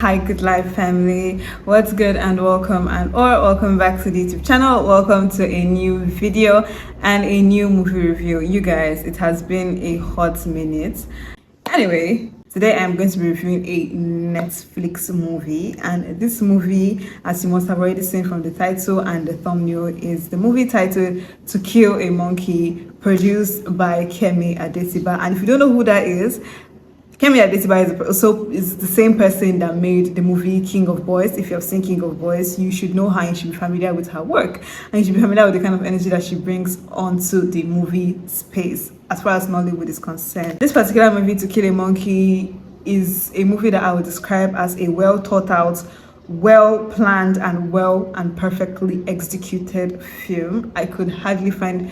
Hi, good life family. What's good and welcome back to the YouTube channel. Welcome to a new video and a new movie review. You guys, it has been a hot minute. Anyway, today I'm going to be reviewing a Netflix movie, and this movie, as you must have already seen from the title and the thumbnail, is the movie titled To Kill a Monkey, produced by Kemi Adetiba. And if you don't know who that is, Kemi Adetiba is the same person that made the movie King of Boys. If you have seen King of Boys, you should know her and you should be familiar with her work. And you should be familiar with the kind of energy that she brings onto the movie space as far as Nollywood is concerned. This particular movie, To Kill a Monkey, is a movie that I would describe as a well thought out, well planned and perfectly executed film. I couldn't find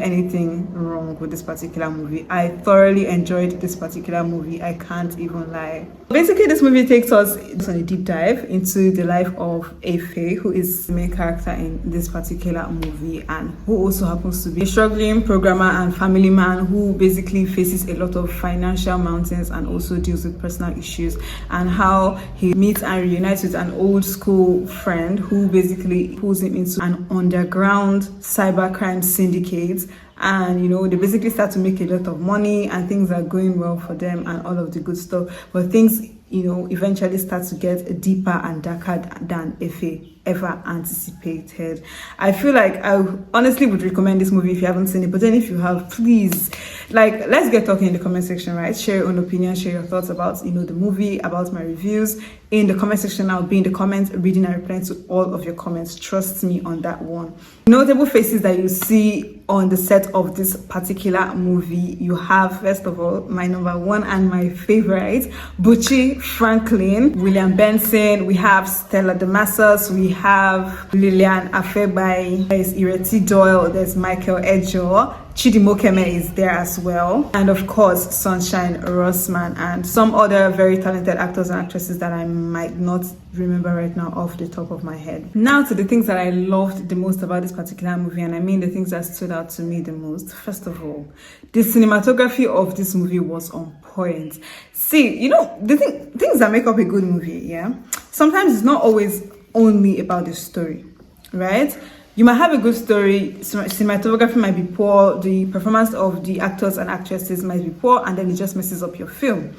anything wrong with this particular movie. I thoroughly enjoyed this particular movie. I can't even lie. Basically, this movie takes us on a deep dive into the life of Afe, who is the main character in this particular movie and who also happens to be a struggling programmer and family man who basically faces a lot of financial mountains and also deals with personal issues, and how he meets and reunites with an old school friend who basically pulls him into an underground cybercrime syndicate. And they basically start to make a lot of money and things are going well for them and all of the good stuff, but things eventually start to get deeper and darker than Afe ever anticipated. I feel like I honestly would recommend this movie if you haven't seen it, but then if you have, please, let's get talking in the comment section, right? Share your own opinion, share your thoughts about the movie, about my reviews in the comment section. I'll be in the comments reading and replying to all of your comments. Trust me on that one. Notable faces that you see on the set of this particular movie, you have, first of all, my number one and my favorite, Buchi Franklin, William Benson. We have Stella Damasus, we have Lilian Afe there's Edel, there's Michael Edel, Chidi Mok is there as well, and of course Sunshine Rossman, and some other very talented actors and actresses that I might not remember right now off the top of my head. Now to the things that I loved the most about this particular movie, and I mean the things that stood out to me the most. First of all, the cinematography of this movie was on point. See, the things that make up a good movie, yeah, sometimes it's not always only about the story, right? You might have a good story, cinematography might be poor, the performance of the actors and actresses might be poor, and then it just messes up your film.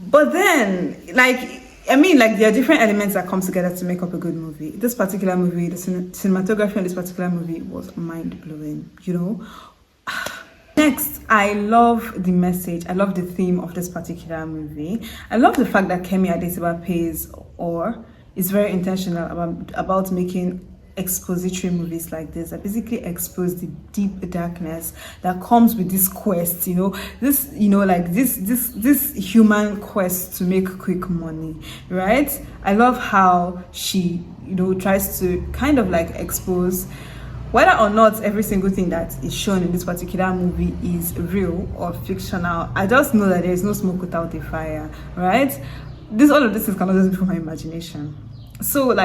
But then, there are different elements that come together to make up a good movie. This particular movie, the cinematography in this particular movie was mind-blowing, Next, I love the message. I love the theme of this particular movie. I love the fact that Kemi Adetiba is very intentional about making expository movies like this that basically expose the deep darkness that comes with this quest, this human quest to make quick money, right? I love how she tries to kind of expose whether or not every single thing that is shown in this particular movie is real or fictional. I just know that there is no smoke without a fire, right? All of this is kind of just from my imagination. So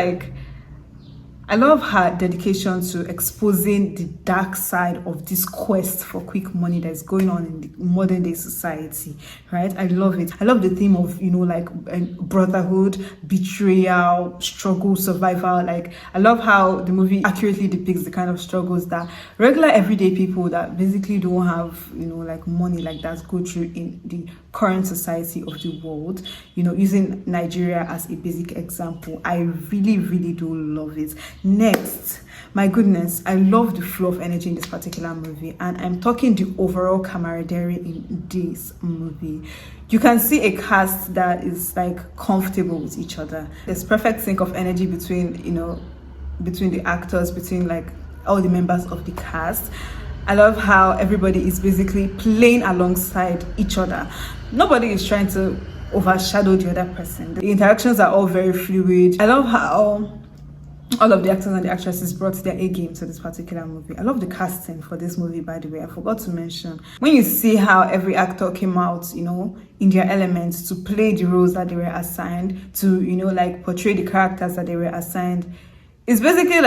I love her dedication to exposing the dark side of this quest for quick money that is going on in the modern day society, right? I love it. I love the theme of, brotherhood, betrayal, struggle, survival. I love how the movie accurately depicts the kind of struggles that regular everyday people that basically don't have, money like that go through in the current society of the world, using Nigeria as a basic example. I really, really do love it. Next, my goodness, I love the flow of energy in this particular movie, and I'm talking the overall camaraderie in this movie. You can see a cast that is comfortable with each other. There's perfect sync of energy between the actors, between all the members of the cast. I love how everybody is basically playing alongside each other. Nobody is trying to overshadow the other person. The interactions are all very fluid. I love how all of the actors and the actresses brought their A game to this particular movie. I love the casting for this movie, by the way. I forgot to mention, when you see how every actor came out, in their elements to play the roles that they were assigned, to, portray the characters that they were assigned, it's basically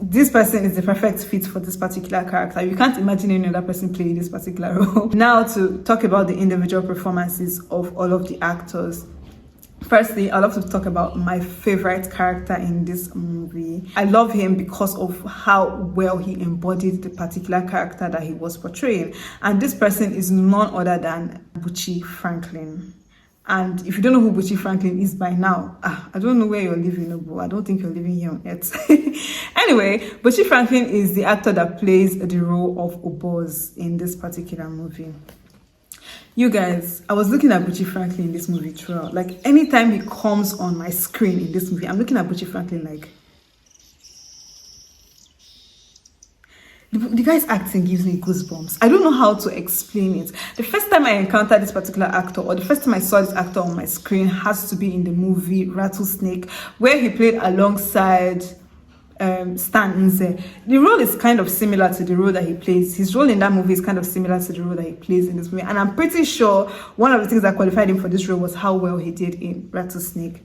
this person is the perfect fit for this particular character. You can't imagine any other person playing this particular role. Now to talk about the individual performances of all of the actors. Firstly, I'd love to talk about my favorite character in this movie. I love him because of how well he embodied the particular character that he was portraying. And this person is none other than Buchi Franklin. And if you don't know who Buchi Franklin is by now, I don't know where you're living, but I don't think you're living here on Earth. Anyway, Buchi Franklin is the actor that plays the role of Oboz in this particular movie. You guys, I was looking at Buchi Franklin in this movie throughout. Like, anytime he comes on my screen in this movie, I'm looking at Buchi Franklin like... The guy's acting gives me goosebumps. I don't know how to explain it. The first time I encountered this particular actor, or the first time I saw this actor on my screen, has to be in the movie Rattlesnake, where he played alongside... Stan Nze. The role is kind of similar to the role that he plays. His role in that movie is kind of similar to the role that he plays in this movie. And I'm pretty sure one of the things that qualified him for this role was how well he did in Rattlesnake.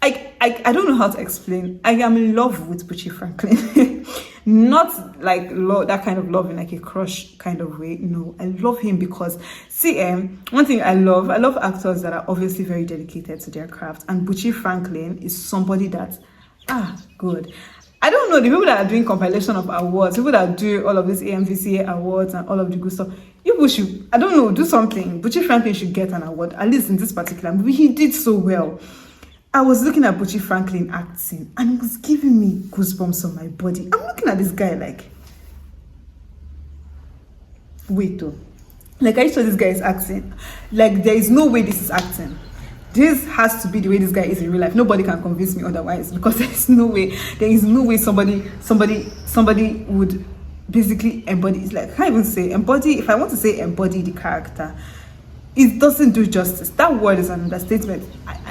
I don't know how to explain. I am in love with Buchi Franklin. Not like that kind of love in like a crush kind of way. No, I love him because, see, one thing I love actors that are obviously very dedicated to their craft. And Buchi Franklin is somebody that, good. I don't know, the people that are doing compilation of awards, people that do all of these AMVCA awards and all of the good stuff, people should, I don't know, do something. Buchi Franklin should get an award, at least in this particular movie. He did so well. I was looking at Buchi Franklin acting and it was giving me goosebumps on my body. I'm looking at this guy like, wait, though. Like, I saw this guy is acting. Like, there is no way this is acting. This has to be the way this guy is in real life. Nobody can convince me otherwise, because there is no way somebody would basically embody. It's like, I can't even say embody. If I want to say embody the character, it doesn't do justice. That word is an understatement.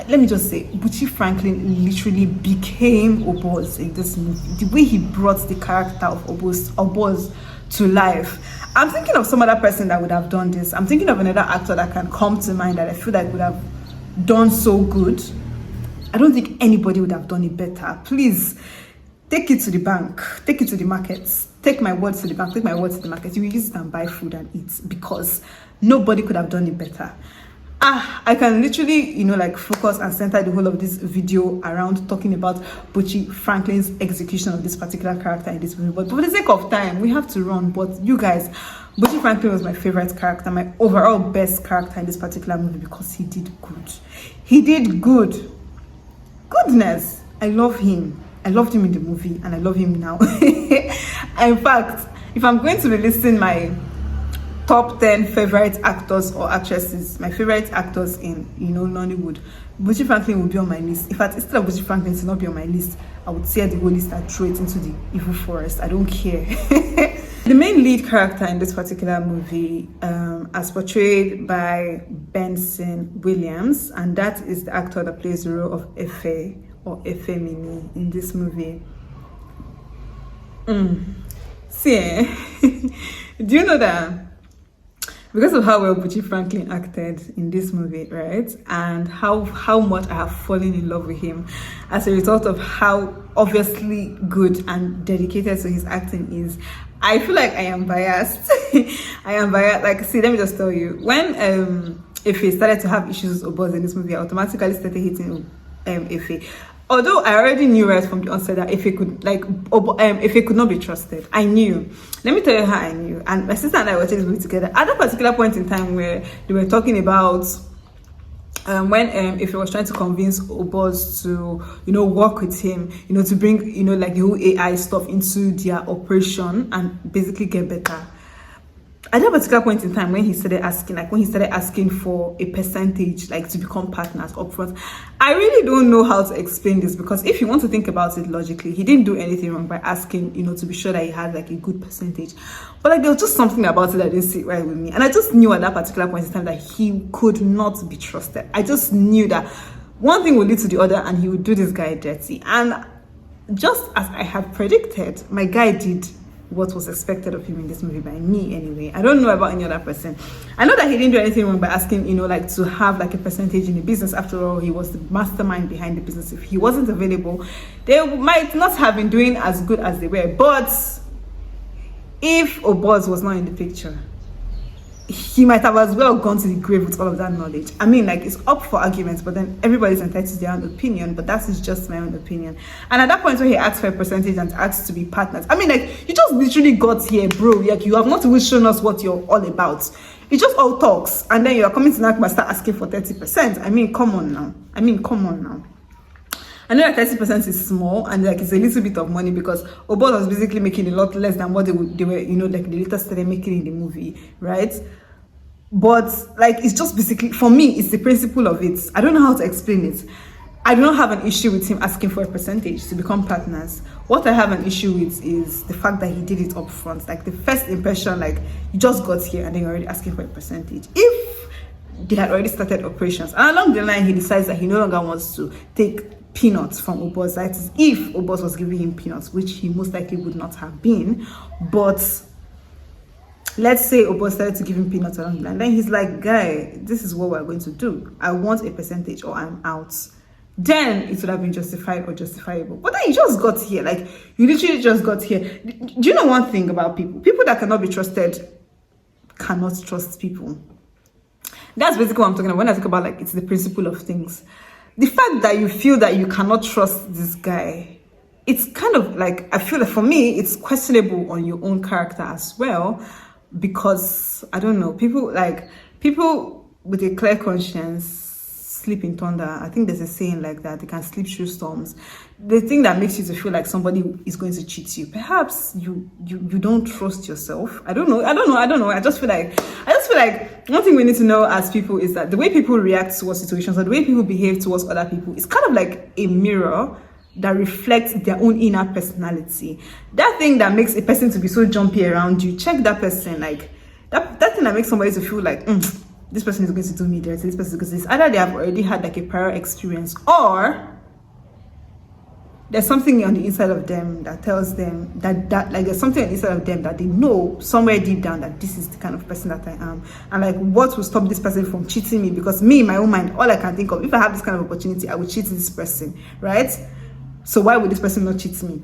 Let me just say, Buchi Franklin literally became Oboz in this movie. The way he brought the character of Oboz to life. I'm thinking of some other person that would have done this. I'm thinking of another actor that can come to mind that I feel like would have done so good. I don't think anybody would have done it better. Please take it to the bank, take it to the markets, take my words to the bank, take my words to the market. You will use it and buy food and eat, because nobody could have done it better. I can literally, like focus and center the whole of this video around talking about Buchi Franklin's execution of this particular character in this movie. But for the sake of time, we have to run. But you guys, Buchi Franklin was my favorite character, my overall best character in this particular movie, because he did good. He did good. Goodness. I love him. I loved him in the movie and I love him now. In fact, if I'm going to be listing my top 10 favorite actors or actresses, my favorite actors in Nollywood, Buchi Franklin will be on my list. In fact, instead of Buchi Franklin to not be on my list, I would tear the whole list and throw it into the evil forest. I don't care. The main lead character in this particular movie, as portrayed by Benson Williams, and that is the actor that plays the role of Efe or Efemini in this movie. See, do you know that because of how well Buchi Franklin acted in this movie, right, and how much I have fallen in love with him as a result of how obviously good and dedicated to his acting is, I feel like I am biased. I am biased. Like, see, let me just tell you, when Efe started to have issues with Oboz in this movie, I automatically started hating Efe. Although I already knew right from the onset that Efe could not be trusted. I knew. Let me tell you how I knew. And my sister and I were watching this movie together. At that particular point in time where they were talking about when Efe was trying to convince Oboz to, work with him, to bring, like the whole AI stuff into their operation and basically get better. At that particular point in time, when he started asking for a percentage, like to become partners upfront, I really don't know how to explain this, because if you want to think about it logically, he didn't do anything wrong by asking, to be sure that he had like a good percentage. But like there was just something about it that didn't sit right with me, and I just knew at that particular point in time that he could not be trusted. I just knew that one thing would lead to the other, and he would do this guy dirty. And just as I had predicted, my guy did what was expected of him in this movie, by me anyway. I don't know about any other person. I know that he didn't do anything wrong by asking, like to have like a percentage in the business. After all, he was the mastermind behind the business. If he wasn't available, they might not have been doing as good as they were. But if Oboz was not in the picture, he might have as well gone to the grave with all of that knowledge. I mean, like, it's up for arguments, but then everybody's entitled to their own opinion, but that is just my own opinion. And at that point when he asked for a percentage and asked to be partners, I mean, like, you just literally got here, bro. Like, you have not even shown us what you're all about. It just all talks, and then you're coming to NACMA start asking for 30%. I mean, come on now. I know that 30% is small and like it's a little bit of money because Obos was basically making a lot less than what they were, you know, like they later started making in the movie, right? But like it's just basically, for me, it's the principle of it. I don't know how to explain it. I do not have an issue with him asking for a percentage to become partners. What I have an issue with is the fact that he did it up front. Like the first impression, like you just got here and then you're already asking for a percentage. If they had already started operations and along the line he decides that he no longer wants to take peanuts from Obos, that is if Obos was giving him peanuts, which he most likely would not have been, but let's say Obos started to give him peanuts along the line, then he's like, guy, this is what we're going to do. I want a percentage or I'm out. Then it would have been justified or justifiable. But then you just got here, like you literally just got here. Do you know one thing about people? People that cannot be trusted cannot trust people. That's basically what I'm talking about when I talk about like it's the principle of things. The fact that you feel that you cannot trust this guy, it's kind of like, I feel that for me, it's questionable on your own character as well, because I don't know, people with a clear conscience sleep in thunder. I think there's a saying like that. They can sleep through storms. The thing that makes you to feel like somebody is going to cheat you, perhaps you don't trust yourself. I don't know. I just feel like one thing we need to know as people is that the way people react towards situations or the way people behave towards other people is kind of like a mirror that reflects their own inner personality. That thing that makes a person to be so jumpy around you, check that person. Like that thing that makes somebody to feel like this person is going to do me dirty, this person is going to do this. Either they have already had like a prior experience, or there's something on the inside of them that tells them that like there's something on the inside of them that they know somewhere deep down that this is the kind of person that I am, and like what will stop this person from cheating me? Because me in my own mind, all I can think of, if I have this kind of opportunity, I would cheat this person, right? So why would this person not cheat me?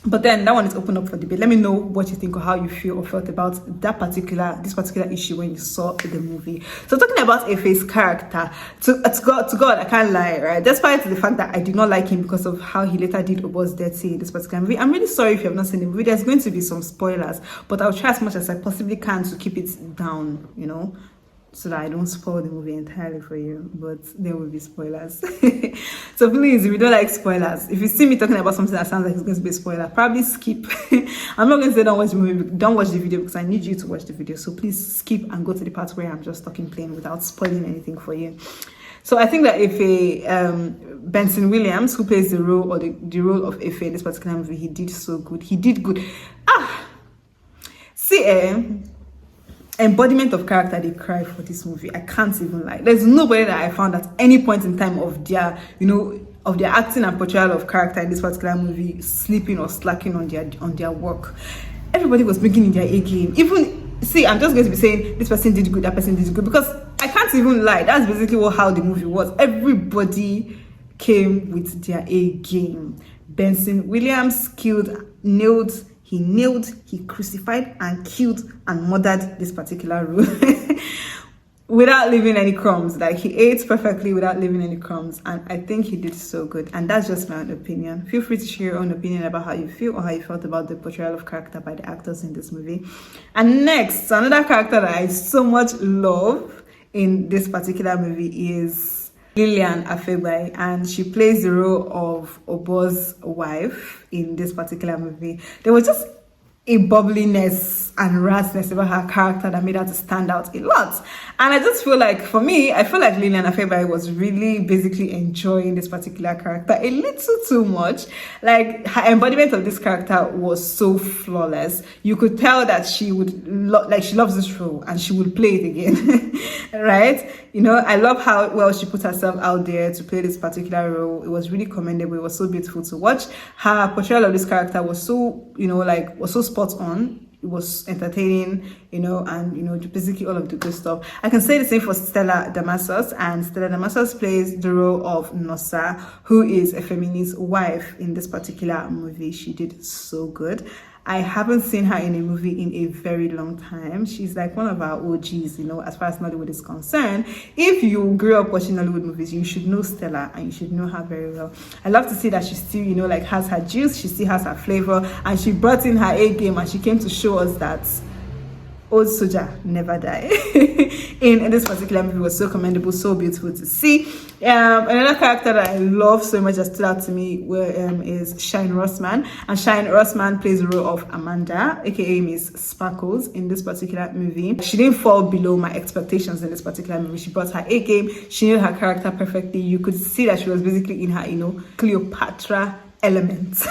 But then that one is open up for debate. Let me know what you think or how you feel or felt about this particular issue when you saw the movie. So talking about Afe's character, to God, I can't lie, right? Despite the fact that I did not like him because of how he later did Obos dirty in this particular movie, I'm really sorry if you have not seen the movie. There's going to be some spoilers, but I'll try as much as I possibly can to keep it down, you know, so that I don't spoil the movie entirely for you, but there will be spoilers. So please, if you don't like spoilers, if you see me talking about something that sounds like it's going to be a spoiler, probably skip. I'm not going to say don't watch the movie, don't watch the video, because I need you to watch the video. So please skip and go to the part where I'm just talking plain without spoiling anything for you. So I think that Benson Williams, who plays the role or the role of Afe in this particular movie, he did so good. He did good. Embodiment of character, they cry for this movie. I can't even lie. There's nobody that I found at any point in time of their, of their acting and portrayal of character in this particular movie sleeping or slacking on their work. Everybody was bringing in their A game. Even, see, I'm just going to be saying this person did good, that person did good, because I can't even lie. That's basically how the movie was. Everybody came with their A game. Benson Williams nailed, he crucified and killed and murdered this particular role without leaving any crumbs. Like, he ate perfectly without leaving any crumbs, and I think he did so good. And that's just my own opinion. Feel free to share your own opinion about how you feel or how you felt about the portrayal of character by the actors in this movie. And next, another character that I so much love in this particular movie is Lilian Afe, and she plays the role of Obo's wife in this particular movie. There was just a bubbliness and rashness about her character that made her to stand out a lot. And I just feel like, for me, I feel like Lilian Afe was really basically enjoying this particular character a little too much. Like, her embodiment of this character was so flawless. You could tell that she would she loves this role and she would play it again. Right? I love how well she put herself out there to play this particular role. It was really commendable. It was so beautiful to watch. Her portrayal of this character was so, was so spot on. It was entertaining, and basically all of the good stuff. I can say the same for Stella Damasus, and Stella Damasus plays the role of Nosa, who is a feminist wife in this particular movie. She did so good. I haven't seen her in a movie in a very long time. She's like one of our OGs, as far as Nollywood is concerned. If you grew up watching Nollywood movies, you should know Stella and you should know her very well. I love to see that she still, like has her juice, she still has her flavor, and she brought in her A game and she came to show us that old soldier never die. in this particular movie was so commendable, so beautiful to see. Another character that I love so much that stood out to me is Shine Rossman, and Shine Rossman plays the role of Amanda, aka Miss Sparkles, in this particular movie. She didn't fall below my expectations in this particular movie. She brought her A game, she knew her character perfectly. You could see that she was basically in her Cleopatra element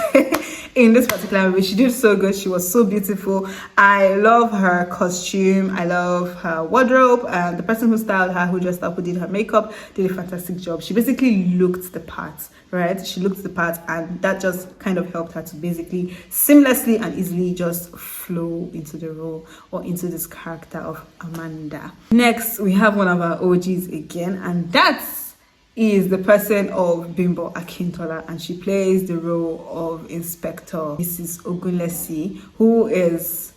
in this particular movie. She did so good. She was so beautiful. I love her costume, I love her wardrobe, and the person who styled her, who dressed up, who did her makeup, did a fantastic job. She basically looked the part, right? She looked the part, and that just kind of helped her to basically seamlessly and easily just flow into the role or into this character of Amanda. Next, we have one of our OGs again, and that's is the person of Bimbo Akinto, and she plays the role of Inspector Mrs. Ogunlesi, who is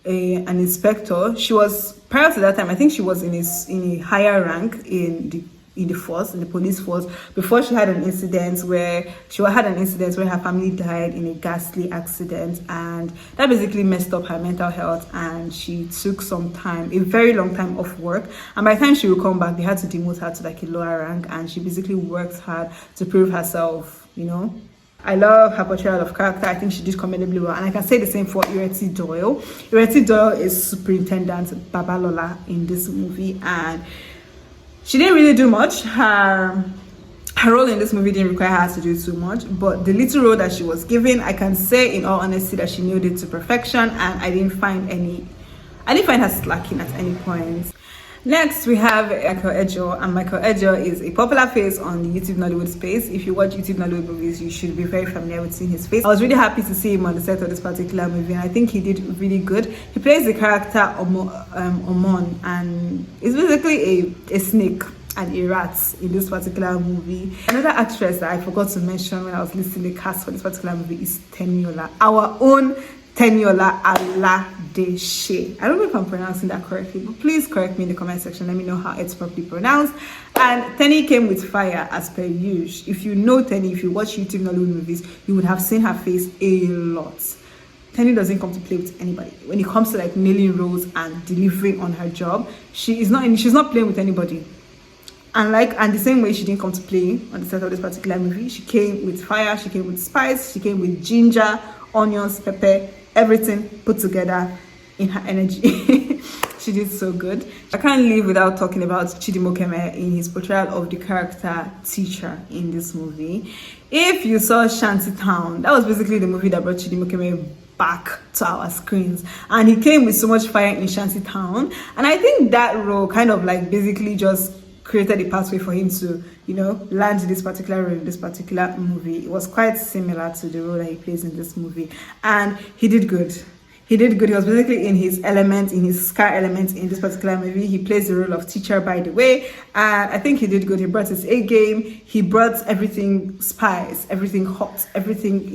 an inspector. She was, prior to that time, I think she was in a higher rank in the force, in the police force, before she had an incident where her family died in a ghastly accident, and that basically messed up her mental health, and she took some time, a very long time off work, and by the time she would come back, they had to demote her to like a lower rank, and she basically worked hard to prove herself. I love her portrayal of character. I think she did commendably well, and I can say the same for Ireti Doyle. Ireti Doyle is Superintendent Babalola in this movie, and she didn't really do much. Her role in this movie didn't require her to do too much, but the little role that she was given, I can say in all honesty that she nailed it to perfection, and I didn't find her slacking at any point. Next, we have Michael Edel, and Michael Edel is a popular face on the YouTube Nollywood space. If you watch YouTube Nollywood movies, you should be very familiar with seeing his face. I was really happy to see him on the set of this particular movie, and I think he did really good. He plays the character Omon, and it's basically a snake and a rat in this particular movie. Another actress that I forgot to mention when I was listing the cast for this particular movie is Teniola, our own Teniola Aladeshe. I don't know if I'm pronouncing that correctly, but please correct me in the comment section. Let me know how it's properly pronounced. And Tenny came with fire as per usual. If you know Tenny, if you watch YouTube Nollywood movies, you would have seen her face a lot. Tenny doesn't come to play with anybody. When it comes to like nailing roles and delivering on her job, she's not playing with anybody. And the same way she didn't come to play on the set of this particular movie, she came with fire, she came with spice, she came with ginger, onions, pepper, everything put together in her energy. She did so good. I can't leave without talking about Chidi Mok in his portrayal of the character teacher in this movie. If you saw Shantytown, that was basically the movie that brought Chidi Mok back to our screens, and he came with so much fire in Shantytown, and I think that role kind of like basically just created a pathway for him to land this particular role in this particular movie. It was quite similar to the role that he plays in this movie, and he did good. He was basically in his element, in his scar element in this particular movie. He plays the role of teacher, by the way, and I think he did good. He brought his A game. He brought everything spice, everything hot, everything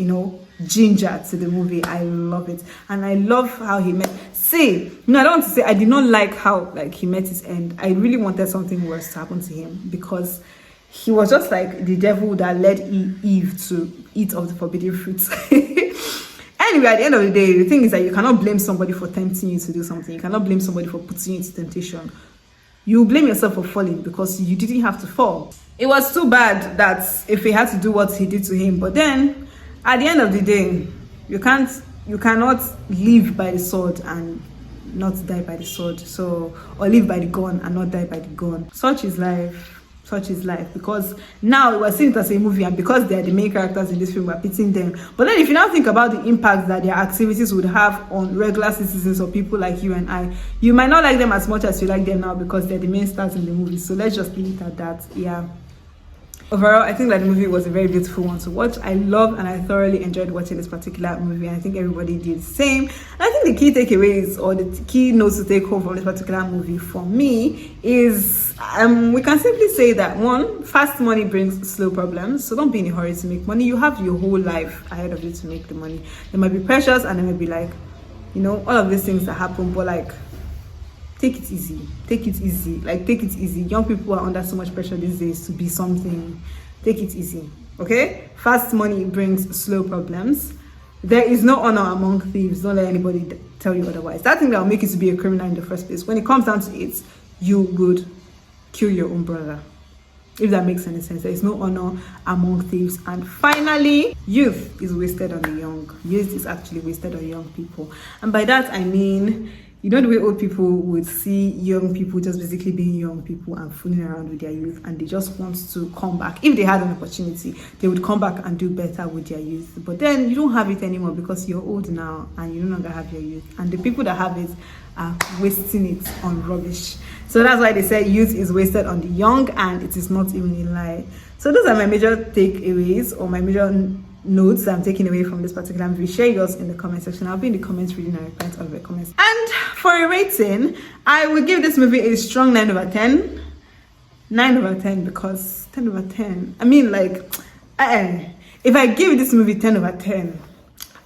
ginger to the movie. I love it, and I love how he met. I don't want to say I did not like how he met his end. I really wanted something worse to happen to him, because he was just like the devil that led Eve to eat of the forbidden fruits. Anyway, at the end of the day, the thing is that you cannot blame somebody for tempting you to do something. You cannot blame somebody for putting you into temptation. You blame yourself for falling because you didn't have to fall. It was too bad that if he had to do what he did to him, but then at the end of the day, you cannot live by the sword and not die by the sword, or live by the gun and not die by the gun. Such is life, because now we're seeing it as a movie, and because they're the main characters in this film, we're pitying them. But then if you now think about the impact that their activities would have on regular citizens or people like you and I, you might not like them as much as you like them now because they're the main stars in the movie. So let's just leave it at that. Yeah. Overall, I think that the movie was a very beautiful one to watch. I loved and I thoroughly enjoyed watching this particular movie. And I think everybody did the same. And I think the key takeaways or the key notes to take home from this particular movie for me is we can simply say that one, fast money brings slow problems. So don't be in a hurry to make money. You have your whole life ahead of you to make the money. There might be pressures and there might be like, you know, all of these things that happen, but like, take it easy. Take it easy. Like, take it easy. Young people are under so much pressure these days to be something. Take it easy. Okay? Fast money brings slow problems. There is no honor among thieves. Don't let anybody tell you otherwise. That thing that will make you to be a criminal in the first place. When it comes down to it, you would kill your own brother. If that makes any sense. There is no honor among thieves. And finally, youth is wasted on the young. Youth is actually wasted on young people. And by that, I mean, you know the way old people would see young people just basically being young people and fooling around with their youth, and they just want to come back. If they had an opportunity, they would come back and do better with their youth. But then you don't have it anymore because you're old now and you no longer have your youth. And the people that have it are wasting it on rubbish. So that's why they say youth is wasted on the young, and it is not even a lie. So those are my major takeaways or my major notes that I'm taking away from this particular movie. Share yours in the comment section. I'll be in the comments reading and replying to all of your comments. And for a rating, I would give this movie a strong 9 over 10. 9 over 10 because 10 over 10. I mean, like, if I give this movie 10 over 10,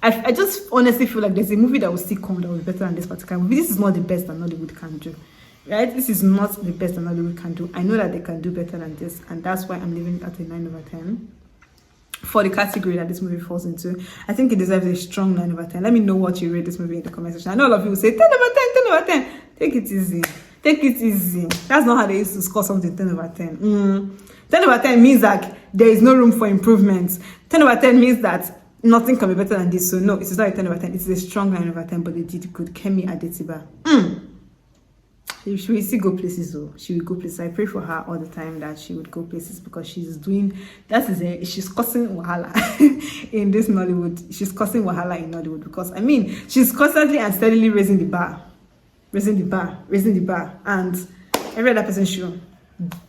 I just honestly feel like there's a movie that will still come that will be better than this particular movie. This is not the best that Nollywood can do. Right? This is not the best that Nollywood can do. I know that they can do better than this, and that's why I'm leaving it at a 9 over 10. For the category that this movie falls into, I think it deserves a strong 9 over 10. Let me know what you rate this movie in the comment section. I know a lot of people say 10 over 10, 10 over 10. Take it easy. Take it easy. That's not how they used to score something 10 over 10. 10 over 10 means that there is no room for improvement. 10 over 10 means that nothing can be better than this. So no, it is not a 10 over 10. It is a strong 9 over 10, but they did good. Kemi Adetiba. She will still go places though. She will go places. I pray for her all the time that she would go places because she's doing, she's causing wahala in this Nollywood. She's causing wahala in Nollywood because, I mean, she's constantly and steadily raising the bar. And every other person should,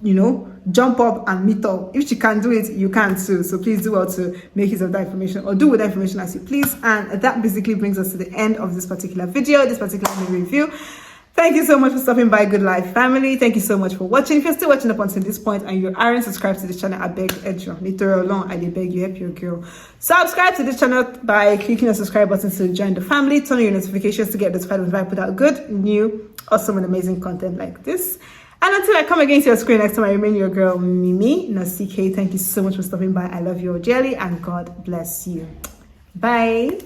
you know, jump up and meet up. If she can do it, you can too. So please do well to make use of that information or do with that information as you please. And that basically brings us to the end of this particular video, this particular movie review. Thank you so much for stopping by, Good Life family. Thank you so much for watching. If you're still watching up until this point and you aren't subscribed to this channel, I beg Edel, I beg you, help your girl. Subscribe to this channel by clicking the subscribe button to join the family. Turn on your notifications to get notified when I put out good, new, awesome, and amazing content like this. And until I come again to your screen next time, I remain your girl, Mimi, not CK. Thank you so much for stopping by. I love you all dearly and God bless you. Bye.